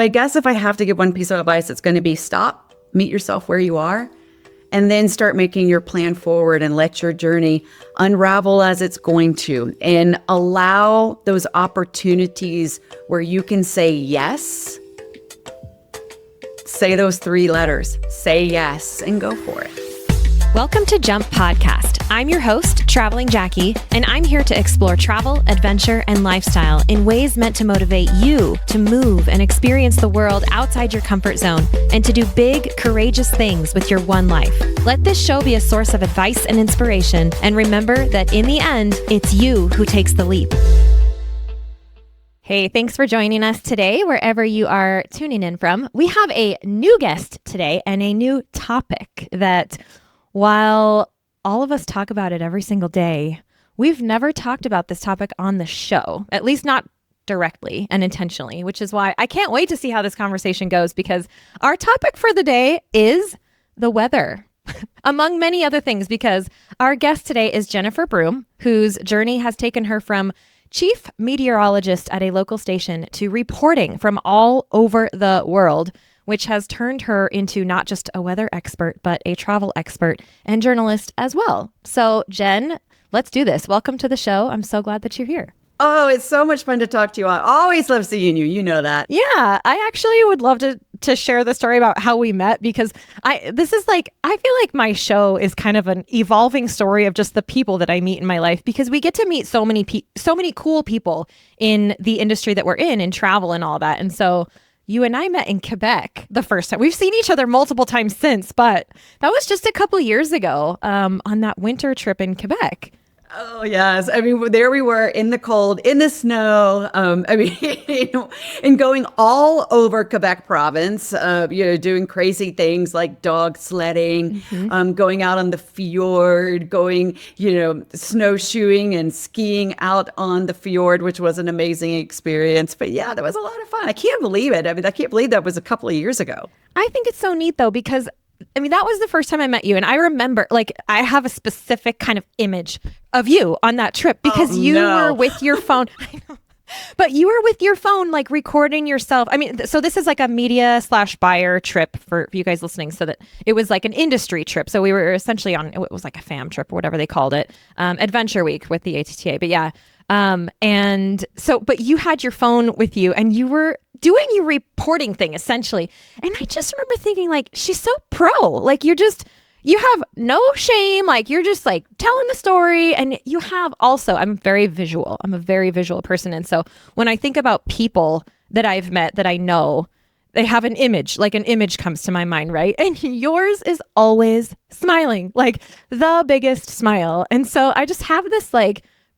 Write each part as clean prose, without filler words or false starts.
I guess if I have to give one piece of advice, it's going to be stop, meet yourself where you are, and then start making your plan forward and let your journey unravel as it's going to, and allow those opportunities where you can say yes. Say those 3 letters, say yes, and go for it. Welcome to Jump Podcast. I'm your host, Traveling Jackie, and I'm here to explore travel, adventure, and lifestyle in ways meant to motivate you to move and experience the world outside your comfort zone and to do big, courageous things with your one life. Let this show be a source of advice and inspiration, and remember that in the end, it's you who takes the leap. Hey, thanks for joining us today, wherever you are tuning in from. We have a new guest today and a new topic that, while all of us talk about it every single day, we've never talked about this topic on the show, at least not directly and intentionally, which is why I can't wait to see how this conversation goes, because our topic for the day is the weather, among many other things, because our guest today is Jennifer Broome, whose journey has taken her from chief meteorologist at a local station to reporting from all over the world, which has turned her into not just a weather expert, but a travel expert and journalist as well. So Jen, let's do this. Welcome to the show. I'm so glad that you're here. Oh, it's so much fun to talk to you. I always love seeing you. You know that. Yeah, I actually would love to share the story about how we met, because I feel like my show is kind of an evolving story of just the people that I meet in my life, because we get to meet so many cool people in the industry that we're in travel and all that. And so you and I met in Quebec the first time. We've seen each other multiple times since, but that was just a couple years ago on that winter trip in Quebec. Oh, yes. I mean, there we were in the cold, in the snow, and going all over Quebec province, doing crazy things like dog sledding, going out on the fjord, going, snowshoeing and skiing out on the fjord, which was an amazing experience. But yeah, that was a lot of fun. I can't believe it. I mean, I can't believe that was a couple of years ago. I think it's so neat, though, because that was the first time I met you. And I remember, I have a specific kind of image of you on that trip, because you were with your phone. I know. But you were with your phone, recording yourself. I mean, so this is like a media/buyer trip for you guys listening, so that it was like an industry trip. So we were essentially on, it was like a fam trip or whatever they called it, Adventure Week with the ATTA. But yeah. But you had your phone with you and you were doing your reporting thing essentially. And I just remember thinking, she's so pro, you have no shame. You're just telling the story, and you have also, I'm very visual. I'm a very visual person. And so when I think about people that I've met that I know, they have an image, an image comes to my mind, right? And yours is always smiling, the biggest smile. And so I just have this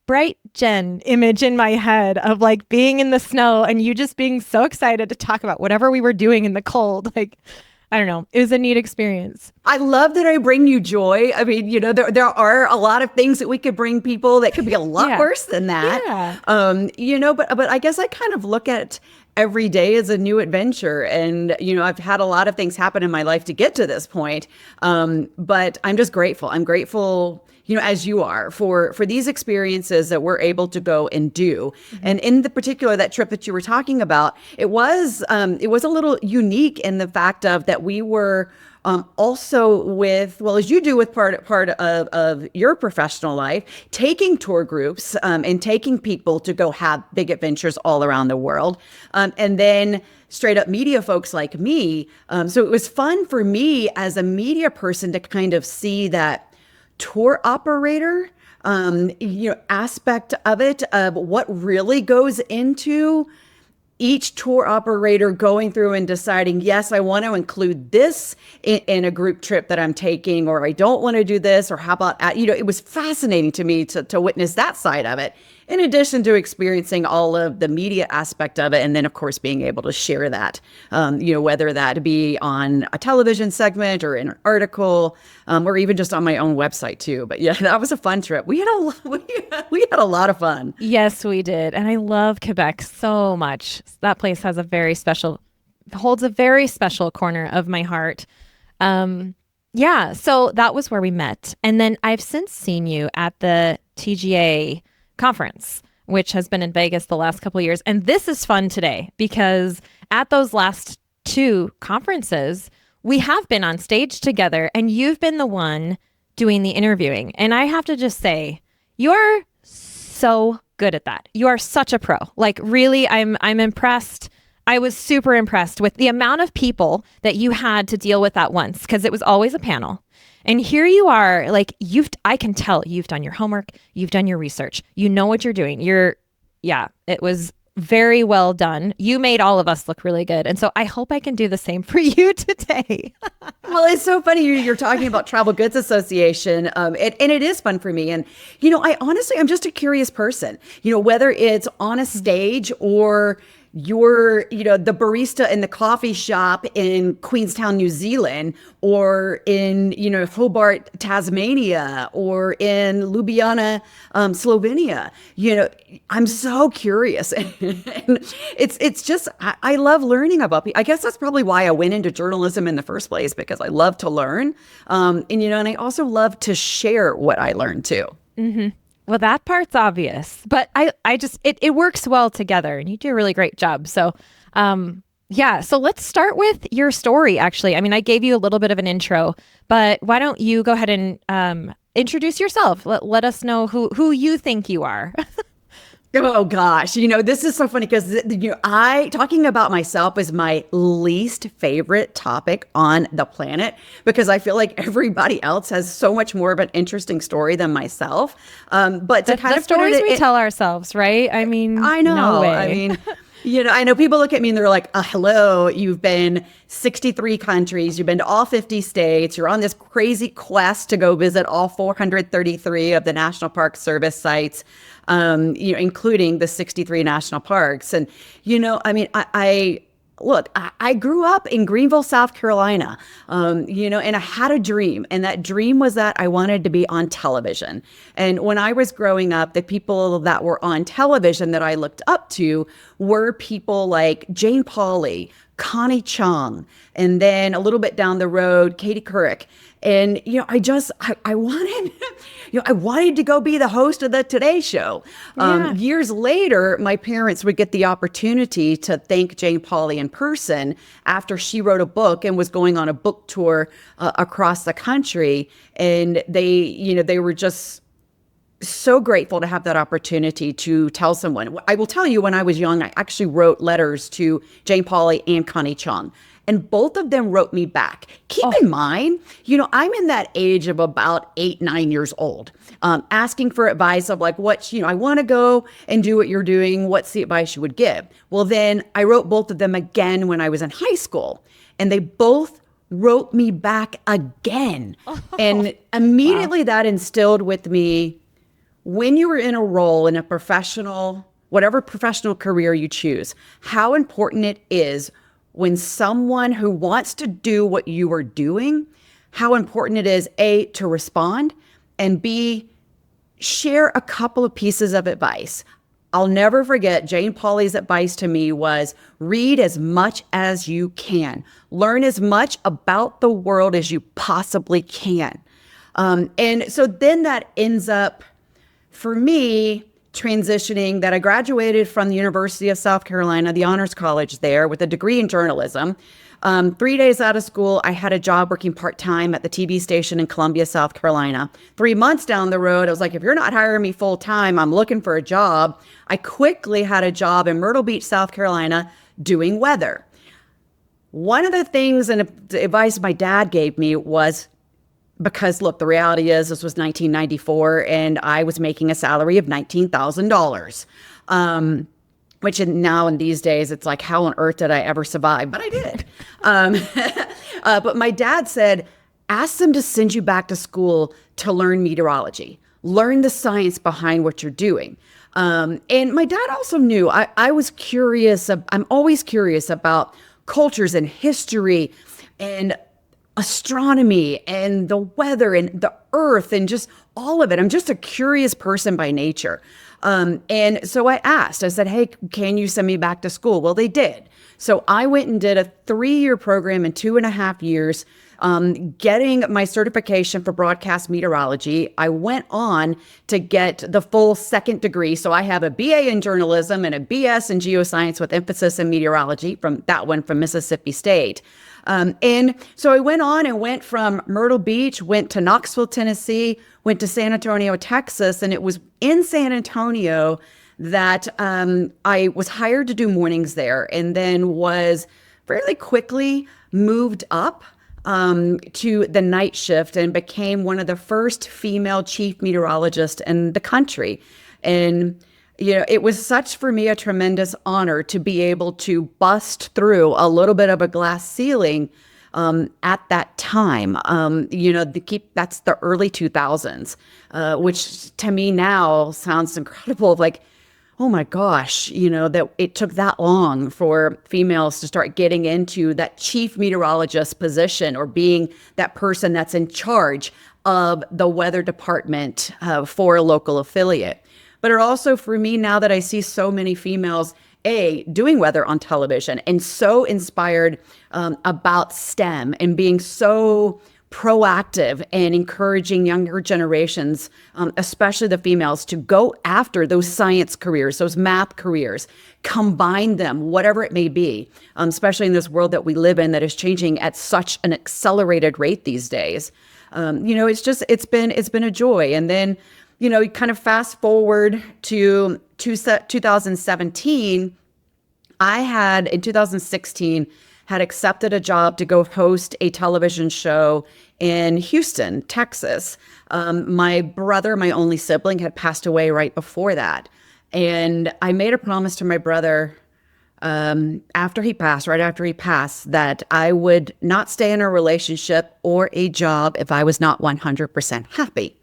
bright Jen image in my head of being in the snow and you just being so excited to talk about whatever we were doing in the cold. I don't know. It was a neat experience. I love that I bring you joy. I mean, there are a lot of things that we could bring people that could be a lot worse than that. Yeah. But I guess I kind of look at every day as a new adventure. And, I've had a lot of things happen in my life to get to this point. But I'm just grateful. I'm grateful, as you are, for these experiences that we're able to go and do. And in the particular, that trip that you were talking about, it was a little unique in the fact of that we were also with, as you do with part of your professional life, taking tour groups and taking people to go have big adventures all around the world. And then straight up media folks like me. So it was fun for me as a media person to kind of see that tour operator, aspect of it, of what really goes into each tour operator going through and deciding, yes, I want to include this in a group trip that I'm taking, or I don't want to do this, or how about, it was fascinating to me to witness that side of it, in addition to experiencing all of the media aspect of it. And then, of course, being able to share that, whether that be on a television segment or in an article, or even just on my own website too. But yeah, that was a fun trip. We had a lot of fun. Yes, we did. And I love Quebec so much. That place holds a very special corner of my heart. Yeah, so that was where we met. And then I've since seen you at the TGA conference, which has been in Vegas the last couple of years. And this is fun today because at those last two conferences, we have been on stage together, and you've been the one doing the interviewing. And I have to just say, you're so good at that. You are such a pro. Like, really, I'm impressed. I was super impressed with the amount of people that you had to deal with at once, because it was always a panel. And here you are, like, I can tell you've done your homework, you've done your research, you know what you're doing. It was very well done. You made all of us look really good. And so I hope I can do the same for you today. Well, it's so funny you're talking about Travel Goods Association, and it is fun for me. And, I'm just a curious person, whether it's on a stage or you're, the barista in the coffee shop in Queenstown, New Zealand, or in, Hobart, Tasmania, or in Ljubljana, Slovenia. I'm so curious. And it's just, I love learning about people. I guess that's probably why I went into journalism in the first place, because I love to learn. And I also love to share what I learned too. Mm-hmm. Well, that part's obvious, but I just, it works well together, and you do a really great job. So, so let's start with your story, actually. I mean, I gave you a little bit of an intro, but why don't you go ahead and introduce yourself? Let us know who you think you are. Oh gosh, this is so funny because talking about myself is my least favorite topic on the planet, because I feel like everybody else has so much more of an interesting story than myself. But to kind the of stories we tell ourselves, right? I mean, I know. No way. I mean, I know people look at me and they're like, hello, you've been 63 countries, you've been to all 50 states, you're on this crazy quest to go visit all 433 of the National Park Service sites, including the 63 national parks. And, I grew up in Greenville, South Carolina, and I had a dream. And that dream was that I wanted to be on television. And when I was growing up, the people that were on television that I looked up to were people like Jane Pauley, Connie Chung, and then a little bit down the road, Katie Couric. And, I wanted, I wanted to go be the host of the Today Show. Years later, my parents would get the opportunity to thank Jane Pauley in person after she wrote a book and was going on a book tour across the country. And they were just so grateful to have that opportunity to tell someone. I will tell you, when I was young, I actually wrote letters to Jane Pauley and Connie Chung. And both of them wrote me back. Keep in mind, I'm in that age of about 8-9 years old, asking for advice of like, I want to go and do what you're doing. What's the advice you would give? Well, then I wrote both of them again when I was in high school, and they both wrote me back again. And immediately that instilled with me, when you are in a role in a whatever professional career you choose, how important it is when someone who wants to do what you are doing, how important it is, A, to respond, and B, share a couple of pieces of advice. I'll never forget Jane Pauley's advice to me was, read as much as you can. Learn as much about the world as you possibly can. And so then that ends up, for me, transitioning that I graduated from the University of South Carolina, the honors college there, with a degree in journalism. 3 days out of school, I had a job working part-time at the TV station in Columbia, South Carolina. 3 months down the road, I was like, if you're not hiring me full-time, I'm looking for a job. I quickly had a job in Myrtle Beach, South Carolina, doing weather. One of the things and the advice my dad gave me was, because look, the reality is this was 1994 and I was making a salary of $19,000, which now in these days, it's like, how on earth did I ever survive? But I did. But my dad said, ask them to send you back to school to learn meteorology, learn the science behind what you're doing. And my dad also knew I was curious. I'm always curious about cultures and history and astronomy and the weather and the earth and just all of it. I'm just a curious person by nature. And so I said, hey, can you send me back to school? Well, they did. So I went and did a 3-year program in 2.5 years, getting my certification for broadcast meteorology. I went on to get the full second degree. So I have a BA in journalism and a BS in geoscience with emphasis in meteorology from Mississippi State. And so I went on and went from Myrtle Beach, went to Knoxville, Tennessee, went to San Antonio, Texas. And it was in San Antonio that I was hired to do mornings there, and then was fairly quickly moved up to the night shift and became one of the first female chief meteorologists in the country. And it was such for me a tremendous honor to be able to bust through a little bit of a glass ceiling at that time. That's the early 2000s, which to me now sounds incredible. Like, oh my gosh, that it took that long for females to start getting into that chief meteorologist position, or being that person that's in charge of the weather department for a local affiliate. But it also, for me, now that I see so many females, doing weather on television and so inspired about STEM and being so proactive and encouraging younger generations, especially the females, to go after those science careers, those math careers, combine them, whatever it may be, especially in this world that we live in that is changing at such an accelerated rate these days. It's been a joy. And then, you kind of fast forward to 2017, in 2016, had accepted a job to go host a television show in Houston, Texas. My brother, my only sibling, had passed away right before that. And I made a promise to my brother right after he passed, that I would not stay in a relationship or a job if I was not 100% happy.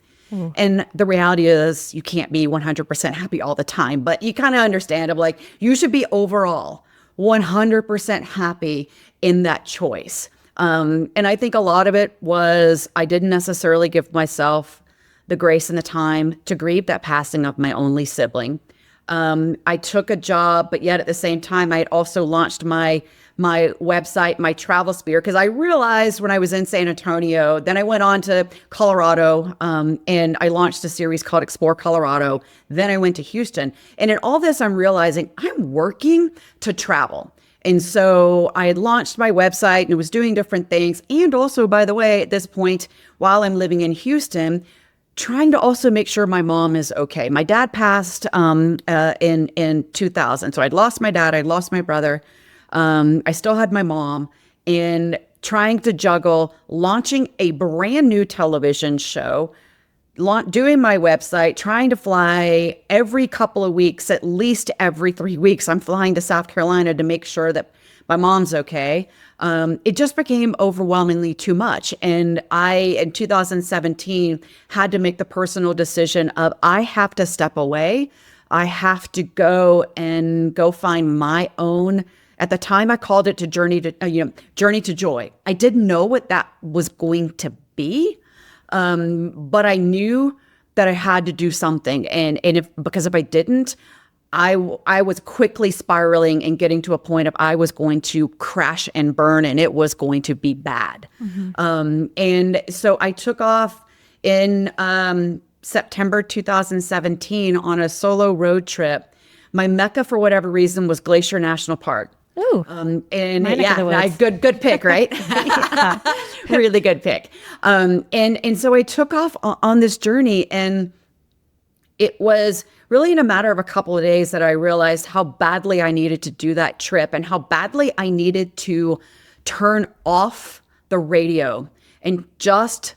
And the reality is you can't be 100% happy all the time, but you kind of understand you should be overall 100% happy in that choice. And I think a lot of it was I didn't necessarily give myself the grace and the time to grieve that passing of my only sibling. I took a job, but yet at the same time, I had also launched my website, my travel sphere, because I realized when I was in San Antonio, then I went on to Colorado, and I launched a series called Explore Colorado. Then I went to Houston. And in all this, I'm realizing I'm working to travel. And so I had launched my website and was doing different things. And also, by the way, at this point, while I'm living in Houston, trying to also make sure my mom is okay. My dad passed in 2000. So I'd lost my dad, I'd lost my brother. I still had my mom, and trying to juggle launching a brand new television show, doing my website, trying to fly every couple of weeks, at least every 3 weeks. I'm flying to South Carolina to make sure that my mom's okay. It just became overwhelmingly too much. And I, in 2017, had to make the personal decision of I have to step away. I have to go find my own. At the time, I called it Journey to Joy. I didn't know what that was going to be, but I knew that I had to do something. And because if I didn't, I was quickly spiraling and getting to a point of I was going to crash and burn, and it was going to be bad. Mm-hmm. And so I took off in September 2017 on a solo road trip. My mecca, for whatever reason, was Glacier National Park. Ooh, good pick, right? Really good pick. And so I took off on this journey, and it was really in a matter of a couple of days that I realized how badly I needed to do that trip and how badly I needed to turn off the radio and just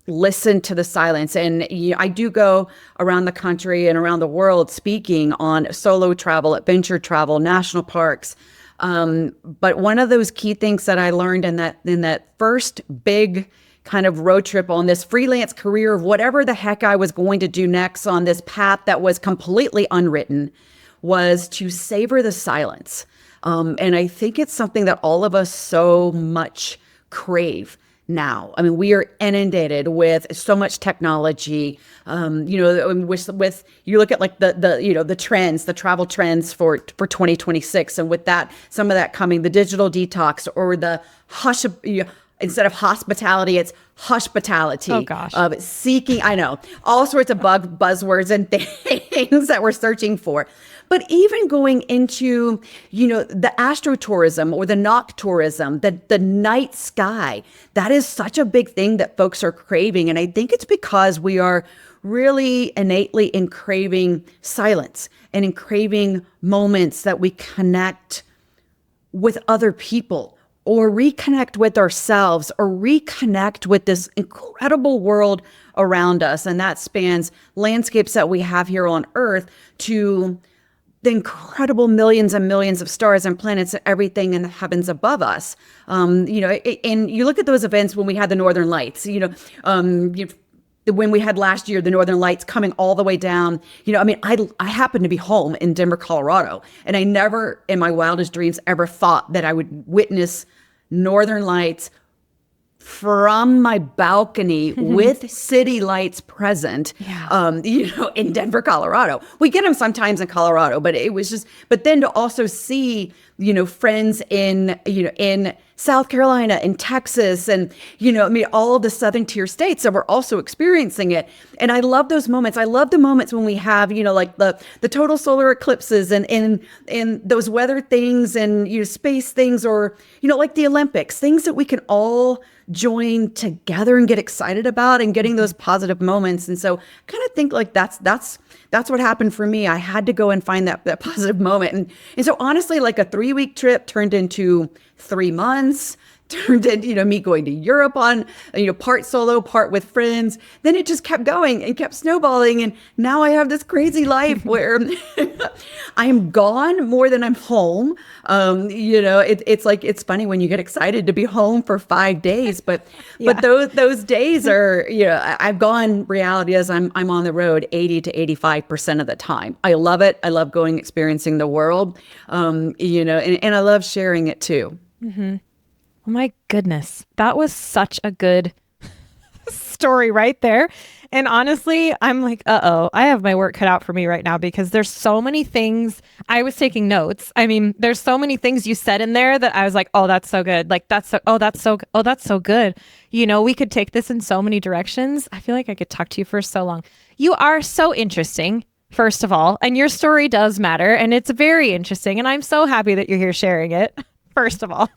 listen to the silence. And I do go around the country and around the world speaking on solo travel, adventure travel, national parks. But one of those key things that I learned in that first big kind of road trip on this freelance career of whatever the heck I was going to do next on this path that was completely unwritten was to savor the silence. And I think it's something that all of us so much crave now. I mean, we are inundated with so much technology. With you look at like the trends, the travel trends for 2026, and with that, some of that coming, the digital detox or the hush. Instead of hospitality, it's hushpitality. Oh gosh. Seeking, I know, all sorts of buzzwords and things that we're searching for. But even going into, the astrotourism or the noctourism, the night sky, that is such a big thing that folks are craving. And I think it's because we are really innately in craving silence and in craving moments that we connect with other people, or reconnect with ourselves, or reconnect with this incredible world around us. And that spans landscapes that we have here on Earth to the incredible millions and millions of stars and planets and everything in the heavens above us. And you look at those events when we had the Northern Lights, when we had last year, the Northern Lights coming all the way down, I happened to be home in Denver, Colorado, and I never in my wildest dreams ever thought that I would witness Northern Lights from my balcony with city lights present, in Denver, Colorado. We get them sometimes in Colorado, but it was just, but then to also see, friends in South Carolina, in Texas, and, all of the southern tier states that were also experiencing it. And I love those moments. I love the moments when we have, like the total solar eclipses and those weather things and, space things, or, like the Olympics, things that we can all join together and get excited about, and getting those positive moments. And so kind of think like that's what happened for me. I had to go and find that positive moment. And so honestly, like a 3-week trip turned into 3 months, turned into, me going to Europe on, part solo, part with friends. Then it just kept going and kept snowballing. And now I have this crazy life where I'm gone more than I'm home. It's like, it's funny when you get excited to be home for 5 days, but those days are, I've gone, reality is I'm on the road 80 to 85% of the time. I love it. I love going, experiencing the world, and I love sharing it too. Mm-hmm. Oh my goodness. That was such a good story right there. And honestly, I'm like, I have my work cut out for me right now, because there's so many things. I was taking notes. I mean, there's so many things you said in there that I was like, oh, that's so good. Like, that's so good. We could take this in so many directions. I feel like I could talk to you for so long. You are so interesting, first of all, and your story does matter, and it's very interesting. And I'm so happy that you're here sharing it. First of all.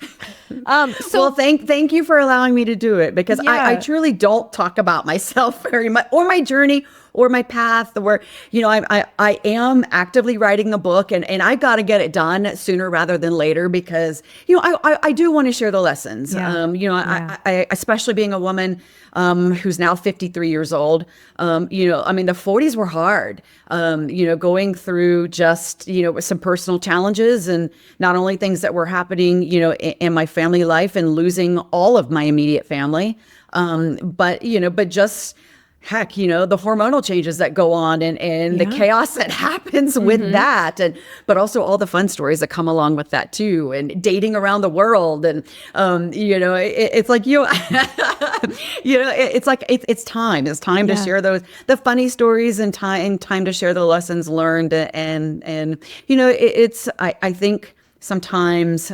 Well, thank you for allowing me to do it, because I truly don't talk about myself very much, or my journey, or my path, or, I am actively writing a book, and I got to get it done sooner rather than later, because, I do want to share the lessons. I especially being a woman who's now 53 years old, the 40s were hard, going through just, some personal challenges, and not only things that were happening, in my family life, and losing all of my immediate family, but just, heck, the hormonal changes that go on, and the chaos that happens with that, but also all the fun stories that come along with that too, and dating around the world, and it's like it's time to share the funny stories, and time to share the lessons learned, and I think sometimes,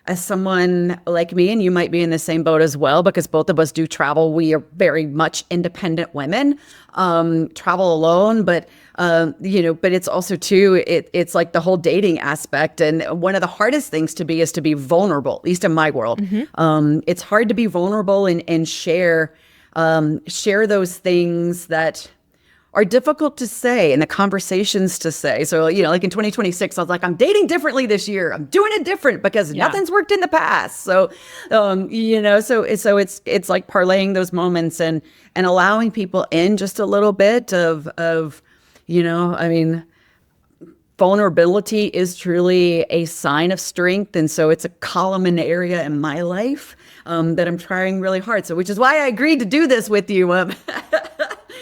as someone like me, and you might be in the same boat as well, because both of us do travel. We are very much independent women, travel alone, but it's also too, it's like the whole dating aspect. And one of the hardest things to be is to be vulnerable, at least in my world. It's hard to be vulnerable and share those things that are difficult to say, and the conversations to say. So, like in 2026, I was like, I'm dating differently this year. I'm doing it different because nothing's worked in the past. So, so it's like parlaying those moments and allowing people in just a little bit of vulnerability is truly a sign of strength. And so it's a column and area in my life that I'm trying really hard. So, which is why I agreed to do this with you.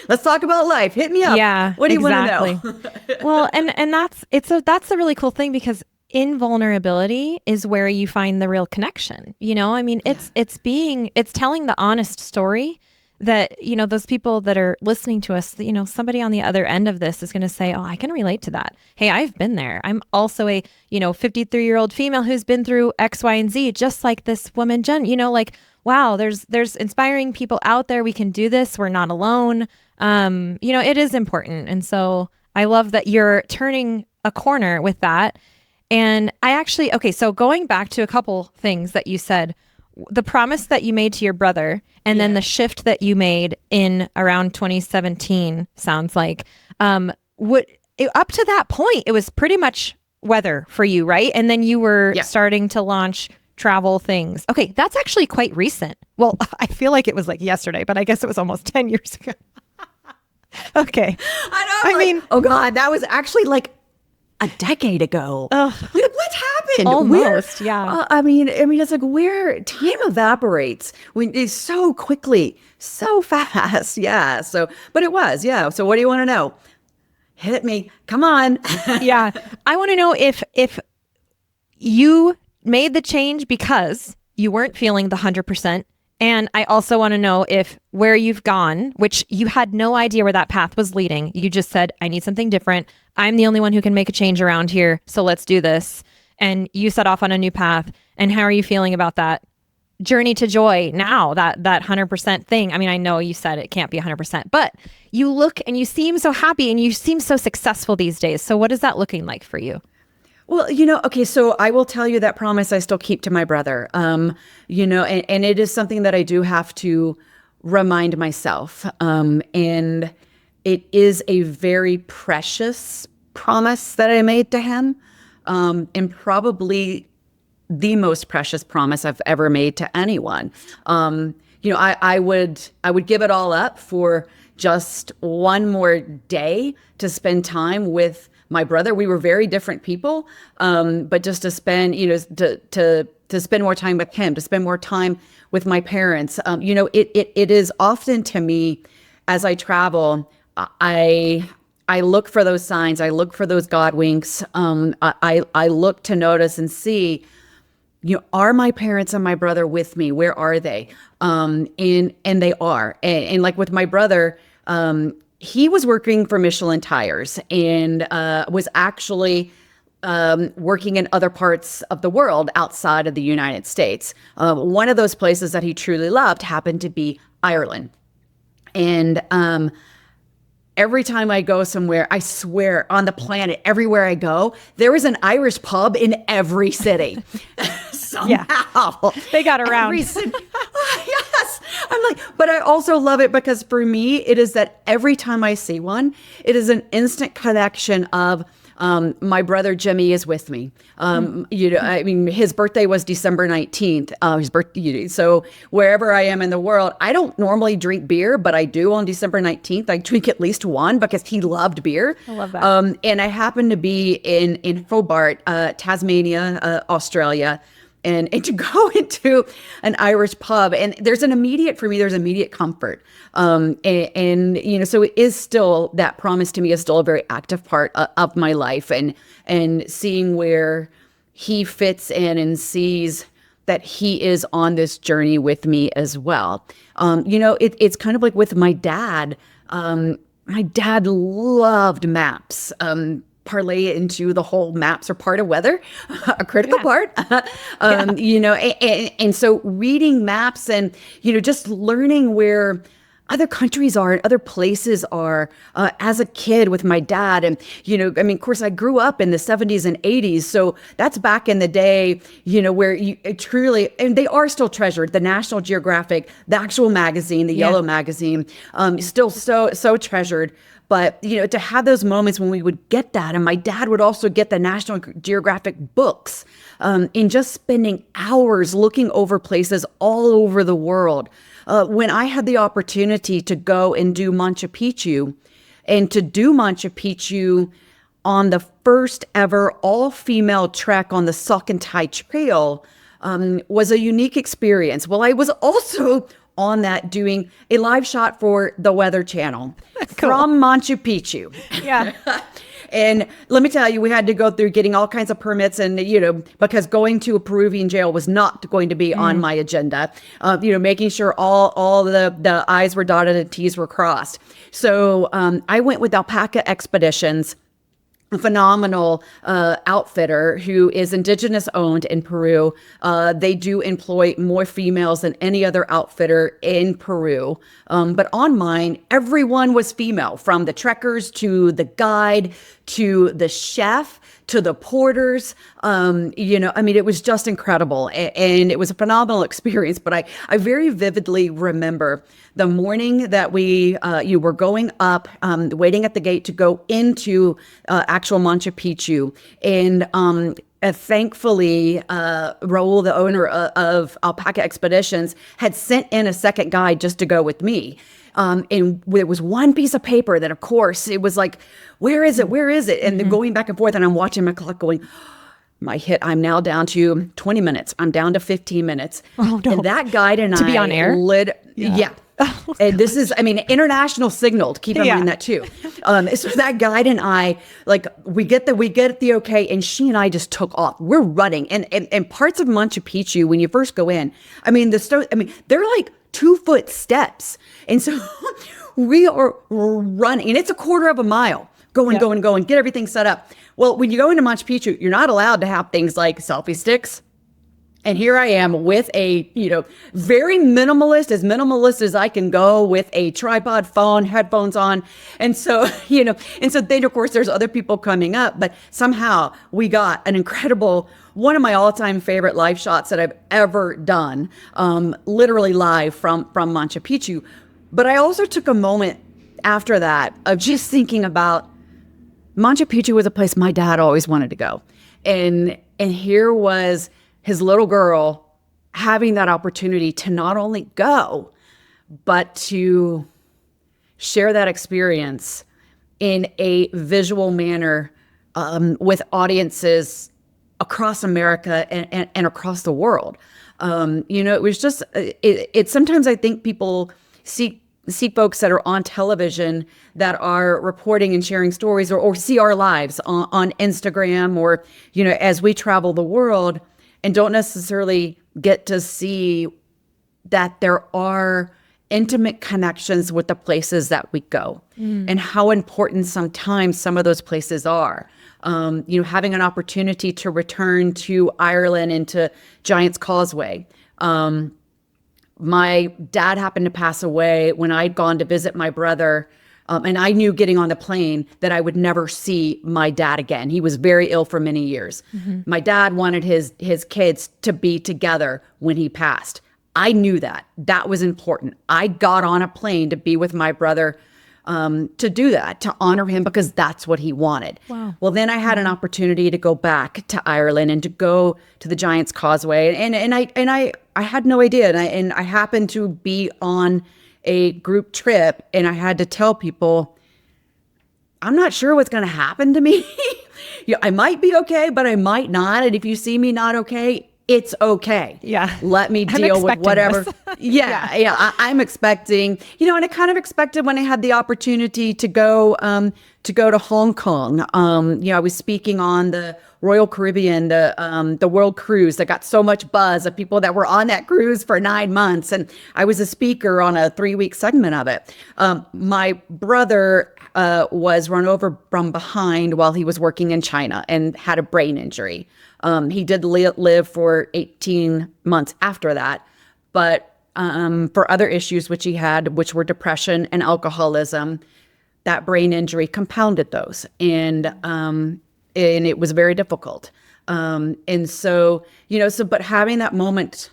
Let's talk about life. Hit me up. Yeah. What do you want to know? Well, and that's a really cool thing, because in vulnerability is where you find the real connection. I mean, it's telling the honest story that, those people that are listening to us, somebody on the other end of this is going to say, oh, I can relate to that. Hey, I've been there. I'm also a, 53-year-old female who's been through X, Y, and Z, just like this woman, Jen, wow, there's inspiring people out there. We can do this. We're not alone. It is important. And so I love that you're turning a corner with that. And so going back to a couple things that you said, the promise that you made to your brother, and then the shift that you made in around 2017, sounds like, up to that point, it was pretty much weather for you, right? And then you were starting to launch travel things. Okay, that's actually quite recent. Well, I feel like it was like yesterday, but I guess it was almost 10 years ago. Okay. I mean, oh God, that was actually like a decade ago. What happened? Almost, yeah. I mean, it's like where time evaporates when it's so quickly, so fast. Yeah. So, but it was, yeah. So what do you want to know? Hit me. Come on. Yeah. I want to know if you made the change because you weren't feeling the 100%. And I also want to know if where you've gone, which you had no idea where that path was leading, you just said, I need something different. I'm the only one who can make a change around here. So let's do this. And you set off on a new path. And how are you feeling about that journey to joy now, that 100% thing? I mean, I know you said it can't be 100%, but you look and you seem so happy and you seem so successful these days. So what is that looking like for you? Well, okay, so I will tell you that promise I still keep to my brother, and it is something that I do have to remind myself. And it is a very precious promise that I made to him, and probably the most precious promise I've ever made to anyone. I would give it all up for just one more day to spend time with my brother. We were very different people, but just to spend, to spend more time with him, to spend more time with my parents. It is often to me as I travel, I look for those signs. I look for those God winks. I look to notice and see, are my parents and my brother with me? Where are they? And they are. And like with my brother, he was working for Michelin tires and was actually working in other parts of the world outside of the United States. One of those places that he truly loved happened to be Ireland. And every time I go somewhere, I swear on the planet, everywhere I go, there is an Irish pub in every city. Somehow. They got around. Yes. I'm like, but I also love it because for me, it is that every time I see one, it is an instant connection of my brother Jimmy is with me. His birthday was December 19th. His birthday. So wherever I am in the world, I don't normally drink beer, but I do on December 19th. I drink at least one because he loved beer. I love that. And I happen to be in Hobart, Tasmania, Australia. And to go into an Irish pub, and there's immediate comfort. So it is still, that promise to me is still a very active part of my life, and seeing where he fits in and sees that he is on this journey with me as well. It's kind of like with my dad. My dad loved maps. Parlay it into the whole maps are part of weather, a critical part, and so reading maps and, just learning where other countries are and other places are, as a kid with my dad. And, of course I grew up in the 70s and 80s. So that's back in the day, where you truly, and they are still treasured. The National Geographic, the actual magazine, the Yellow magazine, still so treasured. But, to have those moments when we would get that, and my dad would also get the National Geographic books, and just spending hours looking over places all over the world. When I had the opportunity to go and do Machu Picchu, and to do Machu Picchu on the first ever all-female trek on the Salcantay Trail, was a unique experience. Well, I was also on that doing a live shot for the Weather Channel from Machu Picchu. Yeah. And let me tell you, we had to go through getting all kinds of permits and, because going to a Peruvian jail was not going to be on my agenda, making sure all the I's were dotted and T's were crossed. So I went with Alpaca Expeditions, a phenomenal outfitter who is indigenous owned in Peru. They do employ more females than any other outfitter in Peru. But on mine, everyone was female, from the trekkers to the guide to the chef to the porters. It was just incredible. And it was a phenomenal experience. But I very vividly remember the morning that you were going up, waiting at the gate to go into actual Machu Picchu. And thankfully, Raul, the owner of Alpaca Expeditions, had sent in a second guide just to go with me. And there was one piece of paper that, of course, it was like, where is it? Where is it? And then going back and forth, and I'm watching my clock going, I'm now down to 20 minutes. I'm down to 15 minutes. Oh, no. And that guide and to be on air? Yeah. And this is, international signaled. Keep in mind that too. So that guide and I, we get the okay, and she and I just took off. We're running, and parts of Machu Picchu when you first go in, they're like 2-foot steps, and so we are running, and it's a quarter of a mile. Going, get everything set up. Well, when you go into Machu Picchu, you're not allowed to have things like selfie sticks. And here I am with a, very minimalist as I can go, with a tripod phone, headphones on. And so, then of course there's other people coming up, but somehow we got an incredible, one of my all-time favorite live shots that I've ever done, literally live from Machu Picchu. But I also took a moment after that of just thinking about Machu Picchu was a place my dad always wanted to go. And here was his little girl having that opportunity to not only go, but to share that experience in a visual manner with audiences across America and across the world. It was just, sometimes I think people see folks that are on television that are reporting and sharing stories, or see our lives on Instagram, or, as we travel the world, and don't necessarily get to see that there are intimate connections with the places that we go, and how important sometimes some of those places are. Having an opportunity to return to Ireland and to Giant's Causeway. My dad happened to pass away when I'd gone to visit my brother. And I knew getting on the plane that I would never see my dad again. He was very ill for many years. My dad wanted his kids to be together when he passed. I knew that. That was important. I got on a plane to be with my brother, to do that, to honor him, because that's what he wanted. Wow. Well, then I had an opportunity to go back to Ireland and to go to the Giant's Causeway. And I had no idea. And I happened to be on a group trip, and I had to tell people, I'm not sure what's going to happen to me. I might be okay, but I might not. And if you see me not okay, it's okay. Yeah. Let me deal with whatever. I'm expecting, and I kind of expected when I had the opportunity to go to Hong Kong. I was speaking on the Royal Caribbean, the World Cruise that got so much buzz of people that were on that cruise for 9 months. And I was a speaker on a 3-week segment of it. My brother was run over from behind while he was working in China and had a brain injury. He did live for 18 months after that, but for other issues which he had, which were depression and alcoholism, that brain injury compounded those. And it was very difficult. And so, but having that moment,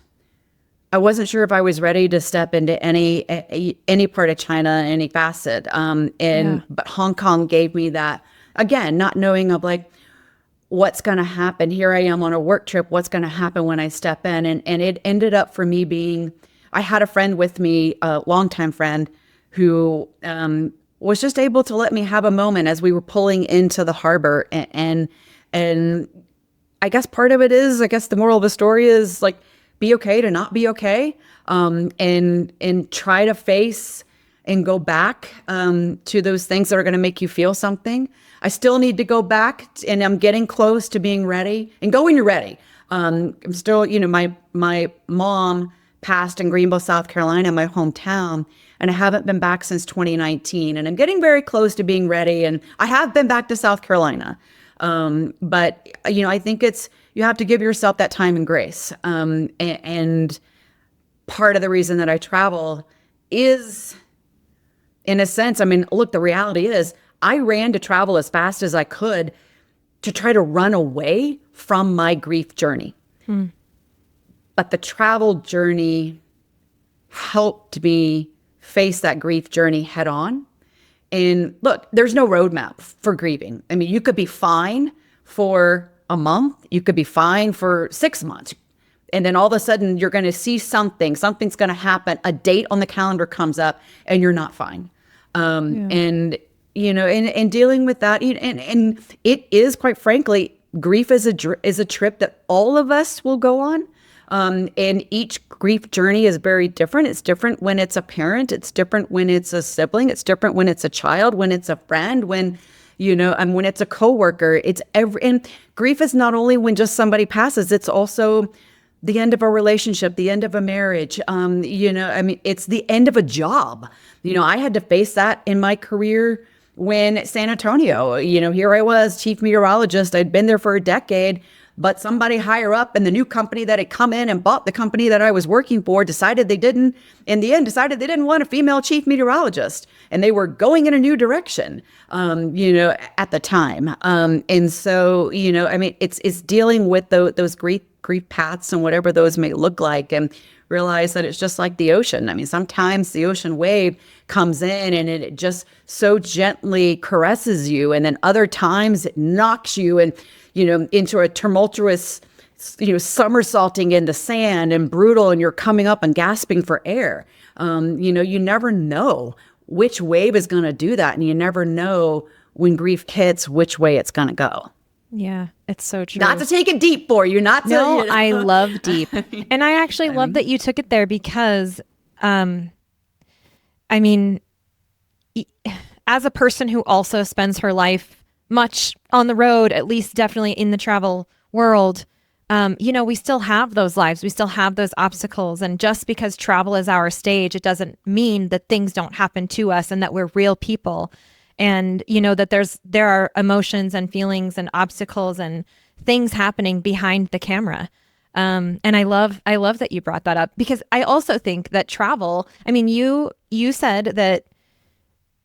I wasn't sure if I was ready to step into any part of China, any facet. But Hong Kong gave me that, again, not knowing of what's going to happen. Here I am on a work trip. What's going to happen when I step in? And it ended up for me being, I had a friend with me, a longtime friend, who was just able to let me have a moment as we were pulling into the harbor. And I guess part of it is, I guess the moral of the story is be okay to not be okay, and try to face and go back to those things that are going to make you feel something. I still need to go back and I'm getting close to being ready. And go when you're ready. I'm still, my mom passed in Greenville, South Carolina, my hometown, and I haven't been back since 2019. And I'm getting very close to being ready. And I have been back to South Carolina. But, I think you have to give yourself that time and grace. And part of the reason that I travel is, in a sense, look, the reality is I ran to travel as fast as I could to try to run away from my grief journey. But the travel journey helped me face that grief journey head on. And look, there's no roadmap for grieving. You could be fine for a month. You could be fine for 6 months. And then all of a sudden you're going to see something's going to happen. A date on the calendar comes up and you're not fine. And dealing with that, and it is, quite frankly, grief is a trip that all of us will go on. And each grief journey is very different. It's different when it's a parent. It's different when it's a sibling. It's different when it's a child, when it's a friend, when it's a coworker. And grief is not only when just somebody passes, it's also the end of a relationship, the end of a marriage. It's the end of a job. I had to face that in my career when San Antonio, here I was, chief meteorologist. I'd been there for a decade, but somebody higher up in the new company that had come in and bought the company that I was working for decided they didn't want a female chief meteorologist, and they were going in a new direction, at the time. And so, it's dealing with those grief paths and whatever those may look like, and realize that it's just like the ocean. Sometimes the ocean wave comes in and it just so gently caresses you. And then other times it knocks you and, into a tumultuous, somersaulting in the sand and brutal, and you're coming up and gasping for air. You never know which wave is going to do that. And you never know when grief hits, which way it's going to go. Yeah, it's so true. Not to take it deep for you, not to. No, I love deep. And I actually love that you took it there because, as a person who also spends her life much on the road, at least definitely in the travel world, we still have those lives. We still have those obstacles. And just because travel is our stage, it doesn't mean that things don't happen to us and that we're real people. And, that there are emotions and feelings and obstacles and things happening behind the camera. And I love that you brought that up, because I also think that travel, you said that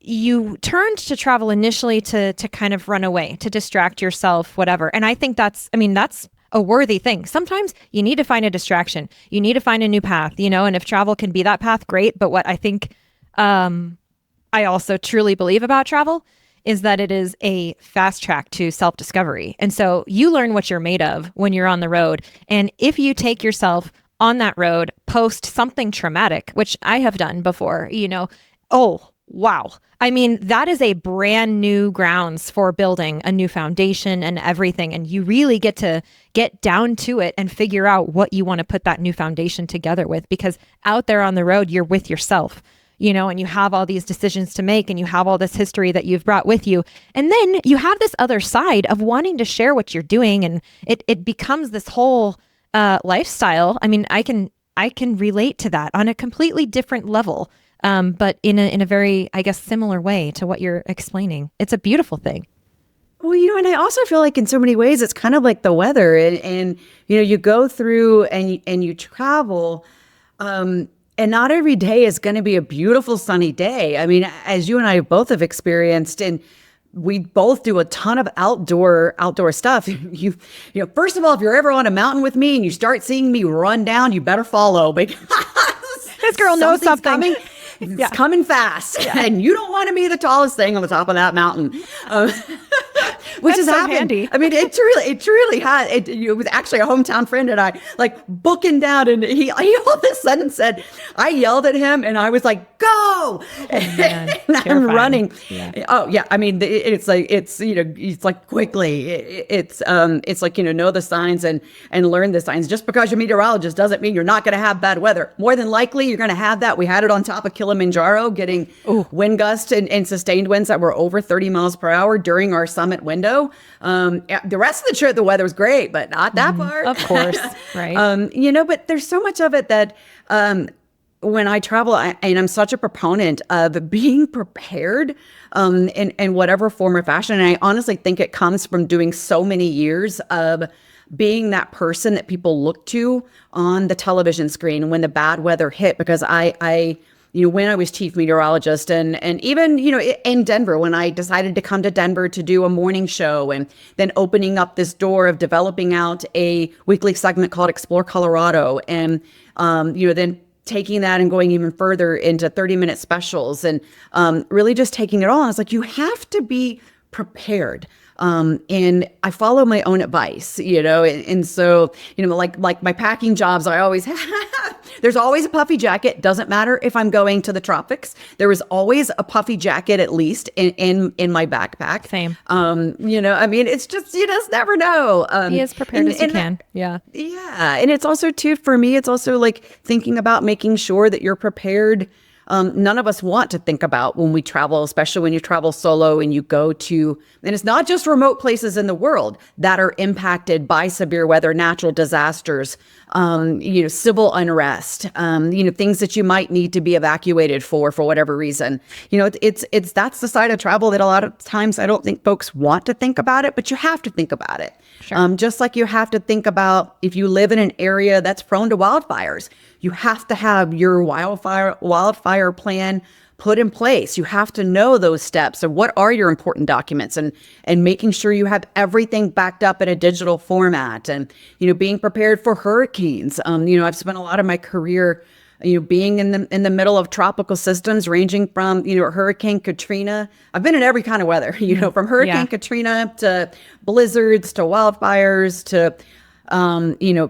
you turned to travel initially to kind of run away, to distract yourself, whatever. And I think that's a worthy thing. Sometimes you need to find a distraction. You need to find a new path, and if travel can be that path, great. But what I think, I also truly believe about travel is that it is a fast track to self-discovery. And so you learn what you're made of when you're on the road. And if you take yourself on that road, post something traumatic, which I have done before, oh, wow. That is a brand new grounds for building a new foundation and everything. And you really get to get down to it and figure out what you want to put that new foundation together with, because out there on the road, you're with yourself. And you have all these decisions to make, and you have all this history that you've brought with you. And then you have this other side of wanting to share what you're doing. And it becomes this whole lifestyle. I can relate to that on a completely different level, but in a very, I guess, similar way to what you're explaining. It's a beautiful thing. Well, and I also feel like in so many ways, it's kind of like the weather, and you go through and you travel, and not every day is going to be a beautiful sunny day. As you and I both have experienced, and we both do a ton of outdoor stuff. First of all, if you're ever on a mountain with me and you start seeing me run down, you better follow, because this girl knows something. Coming. It's coming fast, and you don't want to be the tallest thing on the top of that mountain. which has so happened. handy. I mean, it truly had. It was actually a hometown friend and I like booking down, and he all of a sudden said, I yelled at him, and I was like, "Go!" And I'm running. Yeah. Oh yeah, I mean, it's like quickly. It's like know the signs and learn the signs. Just because you're a meteorologist doesn't mean you're not going to have bad weather. More than likely, you're going to have that. We had it on top of Kilimanjaro, getting wind gusts and sustained winds that were over 30 miles per hour during our summit window. The rest of the trip, the weather was great, but not that part. Of course, right. But there's so much of it that when I travel, and I'm such a proponent of being prepared in whatever form or fashion. And I honestly think it comes from doing so many years of being that person that people look to on the television screen when the bad weather hit. Because I when I was chief meteorologist and even, in Denver, when I decided to come to Denver to do a morning show and then opening up this door of developing out a weekly segment called Explore Colorado and, then taking that and going even further into 30-minute specials and really just taking it all. I was like, you have to be prepared. And I follow my own advice, and so, like my packing jobs, I always have, there's always a puffy jacket. Doesn't matter if I'm going to the tropics. There is always a puffy jacket, at least in my backpack. Same. I mean, it's just, you just never know. Be as prepared as you can. Yeah. Yeah. And it's also too, for me, it's also like thinking about making sure that you're prepared. None of us want to think about when we travel, especially when you travel solo and you go to, and it's not just remote places in the world that are impacted by severe weather, natural disasters, civil unrest, things that you might need to be evacuated for whatever reason. That's the side of travel that a lot of times I don't think folks want to think about it, but you have to think about it. Sure. Just like you have to think about if you live in an area that's prone to wildfires, you have to have your wildfire plan put in place. You have to know those steps of what are your important documents and making sure you have everything backed up in a digital format and, being prepared for hurricanes. I've spent a lot of my career, being in the middle of tropical systems ranging from, Hurricane Katrina. I've been in every kind of weather, from Hurricane Katrina to blizzards to wildfires to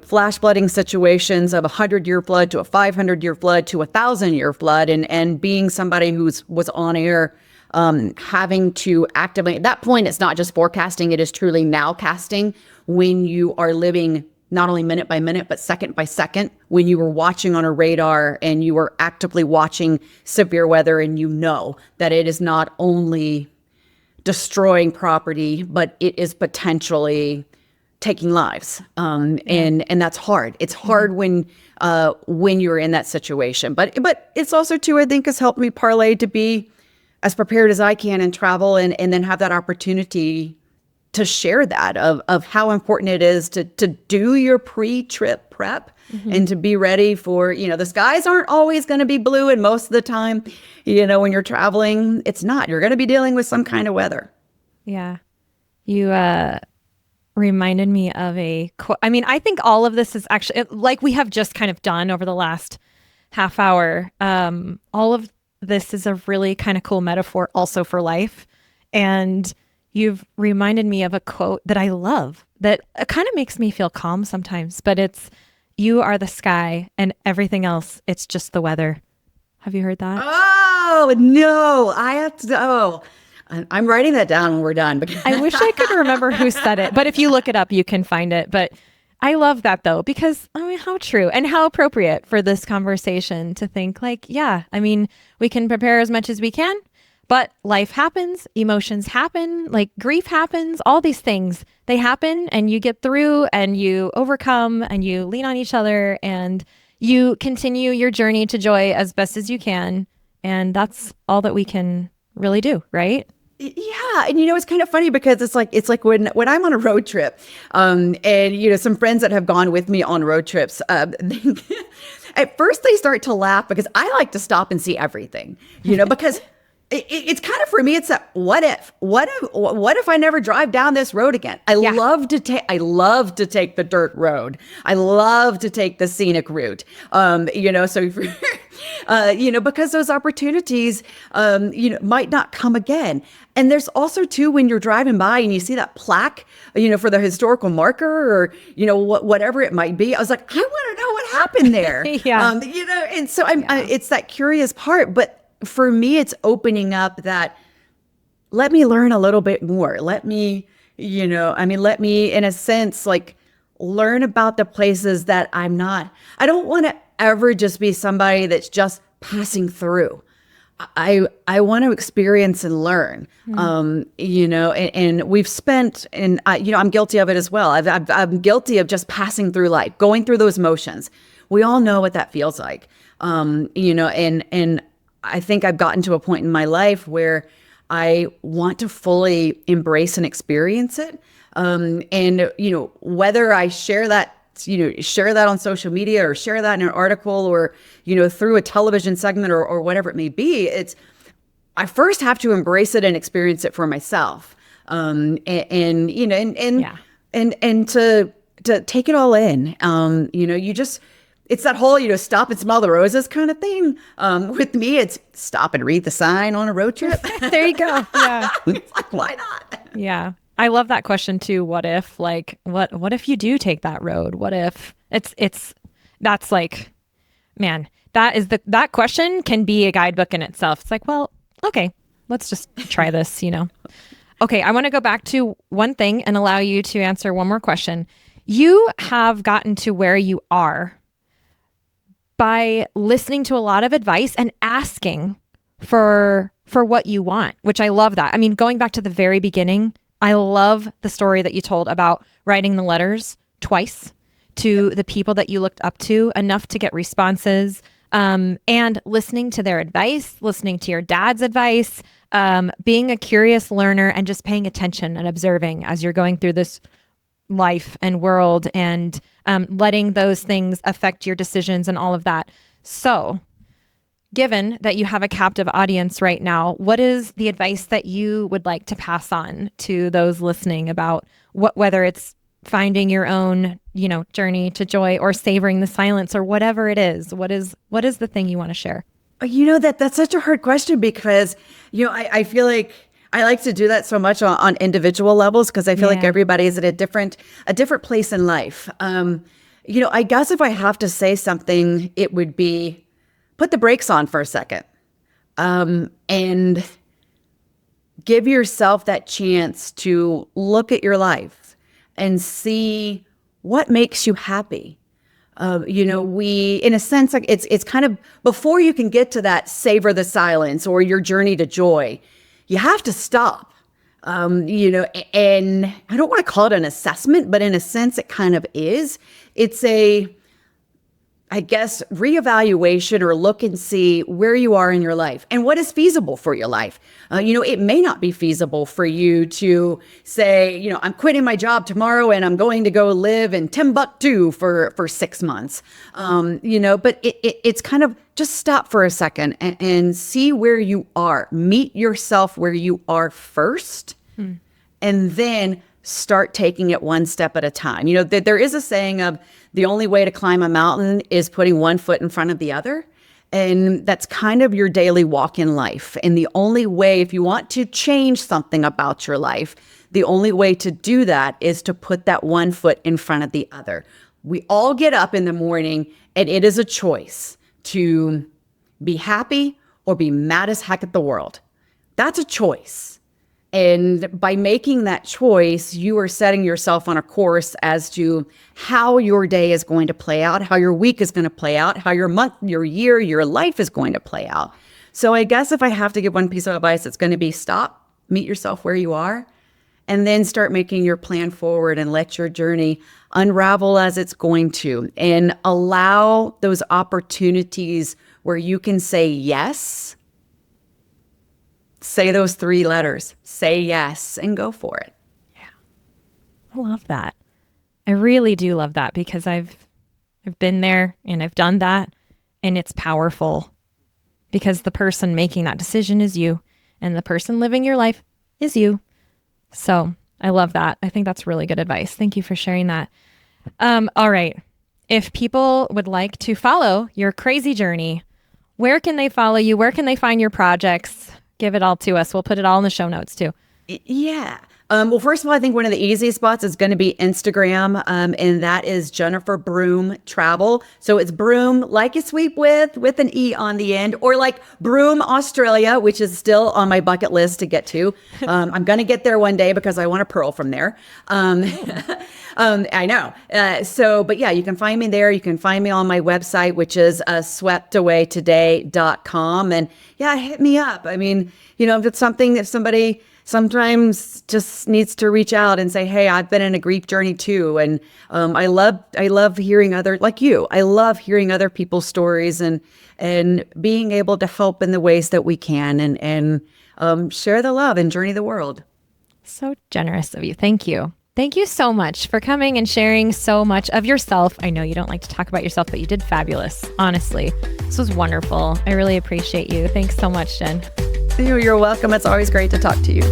flash flooding situations of 100-year flood to a 500-year flood to a 1,000-year flood, and being somebody was on air, having to actively, at that point, it's not just forecasting, it is truly nowcasting when you are living not only minute by minute, but second by second, when you were watching on a radar and you were actively watching severe weather and that it is not only destroying property, but it is potentially taking lives. And that's hard. It's hard when you're in that situation. But it's also too, I think, has helped me parlay to be as prepared as I can and travel and then have that opportunity to share that of how important it is to do your pre-trip prep and to be ready for, the skies aren't always going to be blue. And most of the time, when you're traveling, it's not. You're going to be dealing with some kind of weather. Yeah. You, reminded me of a quote. I mean, I think all of this is actually like we have just kind of done over the last half hour. All of this is a really kind of cool metaphor also for life. And you've reminded me of a quote that I love that kind of makes me feel calm sometimes, but it's, you are the sky and everything else, it's just the weather. Have you heard that? Oh, no, I have to, I'm writing that down when we're done. I wish I could remember who said it, but if you look it up, you can find it. But I love that though, because I mean, how true and how appropriate for this conversation to think like, we can prepare as much as we can, but life happens, emotions happen, like grief happens, all these things, they happen and you get through and you overcome and you lean on each other and you continue your journey to joy as best as you can. And that's all that we can really do, right? Yeah. And it's kind of funny because it's like when I'm on a road trip, and some friends that have gone with me on road trips, at first they start to laugh because I like to stop and see everything, because it's kind of, for me, it's a what if I never drive down this road again? I love to take the dirt road. I love to take the scenic route. So because those opportunities, might not come again. And there's also too, when you're driving by and you see that plaque, for the historical marker or, whatever it might be. I was like, I want to know what happened there. Yeah. And so it's that curious part. But for me, it's opening up that, let me learn a little bit more. Let me, let me, in a sense, like, learn about the places that I'm not. I don't want to ever just be somebody that's just passing through. I want to experience and learn, and we've spent, and I'm guilty of it as well. I'm guilty of just passing through life, going through those motions. We all know what that feels like, and I think I've gotten to a point in my life where I want to fully embrace and experience it. And whether I share that on social media or share that in an article or, through a television segment or whatever it may be, I first have to embrace it and experience it for myself. And to take it all in, it's that whole, stop and smell the roses kind of thing. With me, it's stop and read the sign on a road trip. There you go. Yeah. It's like, why not? Yeah. I love that question too. What if, what if you do take that road? What if that's like, man, that question can be a guidebook in itself. It's like, well, okay, let's just try this, Okay. I want to go back to one thing and allow you to answer one more question. You have gotten to where you are by listening to a lot of advice and asking for what you want, which I love that. I mean, going back to the very beginning, I love the story that you told about writing the letters twice to the people that you looked up to, enough to get responses, and listening to their advice, listening to your dad's advice, being a curious learner and just paying attention and observing as you're going through this life and world and letting those things affect your decisions and all of that. So, given that you have a captive audience right now, what is the advice that you would like to pass on to those listening about whether it's finding your own, journey to joy or savoring the silence or whatever it is? What is the thing you want to share? That's such a hard question because, I feel like I like to do that so much on individual levels because I feel like everybody is at a different place in life. I guess if I have to say something, it would be, put the brakes on for a second, and give yourself that chance to look at your life and see what makes you happy. We, in a sense, like it's kind of before you can get to that savor the silence or your journey to joy, you have to stop. And I don't want to call it an assessment, but in a sense, it kind of is. It's reevaluation or look and see where you are in your life and what is feasible for your life. It may not be feasible for you to say, I'm quitting my job tomorrow and I'm going to go live in Timbuktu for 6 months. But it's kind of just stop for a second and see where you are. Meet yourself where you are first, and then start taking it one step at a time. There is a saying of the only way to climb a mountain is putting one foot in front of the other. And that's kind of your daily walk in life. And the only way, if you want to change something about your life, the only way to do that is to put that one foot in front of the other. We all get up in the morning and it is a choice to be happy or be mad as heck at the world. That's a choice. And by making that choice, you are setting yourself on a course as to how your day is going to play out, how your week is going to play out, how your month, your year, your life is going to play out. So I guess if I have to give one piece of advice, it's going to be stop, meet yourself where you are, and then start making your plan forward and let your journey unravel as it's going to, and allow those opportunities where you can say yes. Say those 3 letters, say yes, and go for it. Yeah. I love that. I really do love that because I've been there and I've done that, and it's powerful because the person making that decision is you and the person living your life is you. So I love that. I think that's really good advice. Thank you for sharing that. All right. If people would like to follow your crazy journey, Where can they follow you? Where can they find your projects? Give it all to us. We'll put it all in the show notes too. Yeah. Well, first of all, I think one of the easiest spots is going to be Instagram, and that is Jennifer Broome Travel. So it's Broome, like you sweep with an E on the end, or like Broome, Australia, which is still on my bucket list to get to. I'm going to get there one day because I want a pearl from there. I know. But yeah, you can find me there. You can find me on my website, which is swept-away-today.com. And yeah, hit me up. I mean, if it's something that somebody sometimes just needs to reach out and say, hey, I've been in a grief journey too. And I love hearing I love hearing other people's stories and being able to help in the ways that we can and share the love and journey the world. So generous of you. Thank you. Thank you so much for coming and sharing so much of yourself. I know you don't like to talk about yourself, but you did fabulous. Honestly, this was wonderful. I really appreciate you. Thanks so much, Jen. You're welcome. It's always great to talk to you.